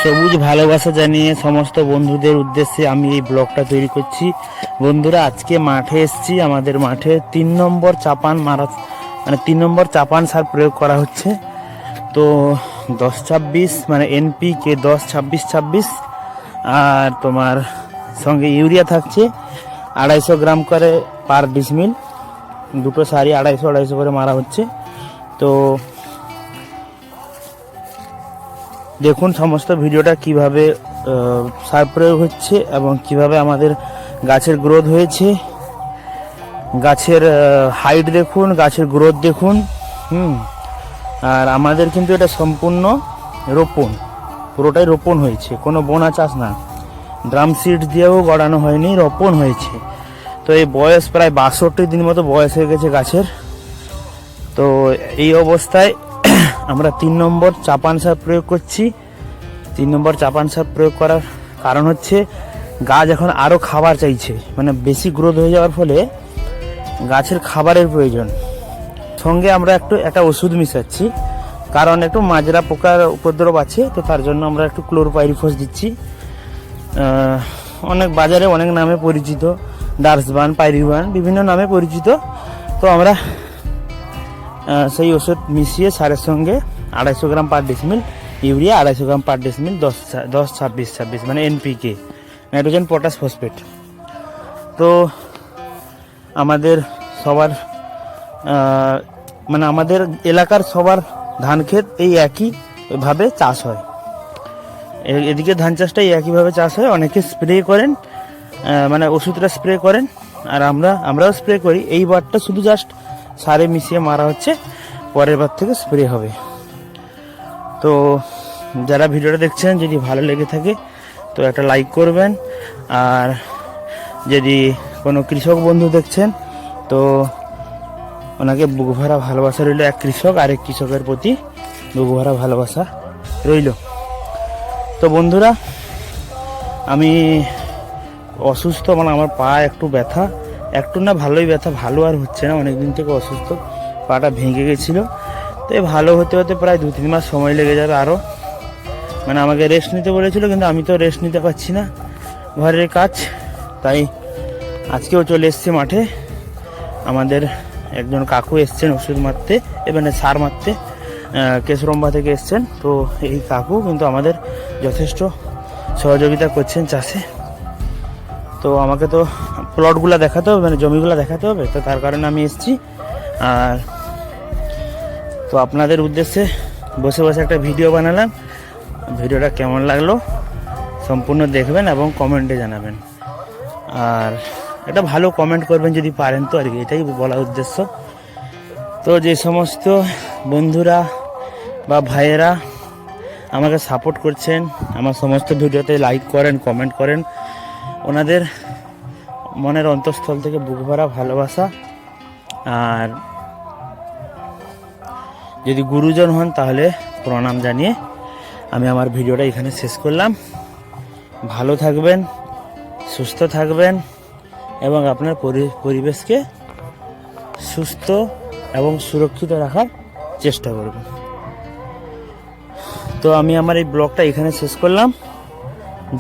সবুজ ভালোবাসা জানিয়ে সমস্ত বন্ধুদের উদ্দেশ্যে আমি এই ব্লগটা তৈরি করছি। বন্ধুরা, আজকে মাঠে এসেছি। আমাদের মাঠে 3 নম্বর চাপান মারা, মানে 3 নম্বর চাপান সার প্রয়োগ করা হচ্ছে। তো 10-26 মানে NPK 10-26-26 আর তোমার সঙ্গে ইউরিয়া থাকছে 250 গ্রাম করে পার ডিসমিল। দুটো সারি 250 করে মারা হচ্ছে। তো দেখুন সমস্ত ভিডিওটা কিভাবে সার প্রয়োগ হচ্ছে এবং কিভাবে আমাদের গাছের গ্রোথ হয়েছে। গাছের হাইট দেখুন, গাছের গ্রোথ দেখুন। আর আমাদের কিন্তু এটা সম্পূর্ণ রোপণ, পুরোটাই রোপণ হয়েছে, কোনো বোনা চাষ না, ড্রাম সিড দিয়েও গড়ানো হয়নি, রোপণ হয়েছে। তো এই বয়স প্রায় 62 দিন মতো বয়স হয়ে গেছে গাছের। তো এই অবস্থায় আমরা 3 নম্বর চাপান সার প্রয়োগ করছি। 3 নম্বর চাপান সার প্রয়োগ করার কারণ হচ্ছে গাছ এখন আরও খাবার চাইছে, মানে বেশি গ্রোথ হয়ে যাওয়ার ফলে গাছের খাবারের প্রয়োজন। সঙ্গে আমরা একটা ওষুধ মিশাচ্ছি, কারণ একটু মাজরা পোকার উপদ্রব আছে। তো তার জন্য আমরা একটু ক্লোরপাইরিফস দিচ্ছি। অনেক বাজারে অনেক নামে পরিচিত, ডার্সবান, পাইরিবান, বিভিন্ন নামে পরিচিত। তো আমরা সেই ওষুধ মিশিয়ে সারের সঙ্গে 250 গ্রাম পার ডিসমিল ইউরিয়া, 250 গ্রাম পার ডিসমিল 10-26-26 মানে NPK, নাইট্রোজেন পটাশ ফসফেট। তো আমাদের সবার মানে আমাদের এলাকার সবার ধান ক্ষেত এই একইভাবে চাষ হয়। এদিকে ধান চাষটাই একইভাবে চাষ হয়। অনেকে স্প্রে করেন, মানে ওষুধটা স্প্রে করেন, আর আমরাও স্প্রে করি। এই বারটা শুধু জাস্ট সারে মিশিয়ে মারা হচ্ছে, পরের বার থেকে স্প্রে হবে। তো যারা ভিডিওটা দেখছেন, যদি ভালো লেগে থাকে তো একটা লাইক করবেন। আর যদি কোনো কৃষক বন্ধু দেখছেন তো ওনাকে বুক ভরা ভালোবাসা রইল। এক কৃষক আরেক কৃষকের প্রতি বুক ভরা ভালোবাসা রইল। তো বন্ধুরা, আমি অসুস্থ, মানে আমার পা একটু ব্যথা, একটু না ভালোই ব্যথা, ভালো আর হচ্ছে না। অনেকদিন থেকে অসুস্থ, পাটা ভেঙে গেছিলো। তো ভালো হতে হতে প্রায় 2-3 মাস সময় লেগে যাবে আরও। মানে আমাকে রেস্ট নিতে বলেছিল, কিন্তু আমি তো রেস্ট নিতে পারছি না, ঘরের কাজ। তাই আজকেও চলে এসেছি মাঠে। আমাদের একজন কাকু এসছেন ওষুধ মারতে, এবারে সার মারতে, কেশরম্বা থেকে এসছেন। তো এই কাকু কিন্তু আমাদের যথেষ্ট সহযোগিতা করছেন চাষে। তো আমাকে তো প্লটগুলো দেখাতে হবে, মানে জমিগুলো দেখাতে হবে। তো তার কারণে আমি এসেছি। আর তো আপনাদের উদ্দেশ্যে বসে বসে একটা ভিডিও বানালাম। ভিডিওটা কেমন লাগলো সম্পূর্ণ দেখবেন এবং কমেন্টে জানাবেন। আর একটা ভালো কমেন্ট করবেন যদি পারেন, তো আর কি, এটাই বলার উদ্দেশ্য। তো যে সমস্ত বন্ধুরা বা ভাইয়েরা আমাকে সাপোর্ট করছেন, আমার সমস্ত ভিডিওতে লাইক করেন, কমেন্ট করেন, ওনাদের মনের অন্তঃস্থল থেকে বুক ভরা ভালোবাসা। আর যদি গুরুজন হন তাহলে প্রণাম জানিয়ে আমি আমার ভিডিওটা এখানে শেষ করলাম। ভালো থাকবেন, সুস্থ থাকবেন এবং আপনার পরিবেশকে সুস্থ এবং সুরক্ষিত রাখার চেষ্টা করবেন। তো আমি আমার এই ব্লগটা এখানে শেষ করলাম।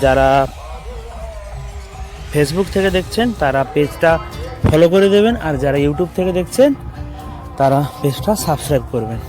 যারা ফেসবুক থেকে দেখছেন তারা পেজটা ফলো করে দেবেন, আর যারা ইউটিউব থেকে দেখছেন তারা পেজটা সাবস্ক্রাইব করবেন।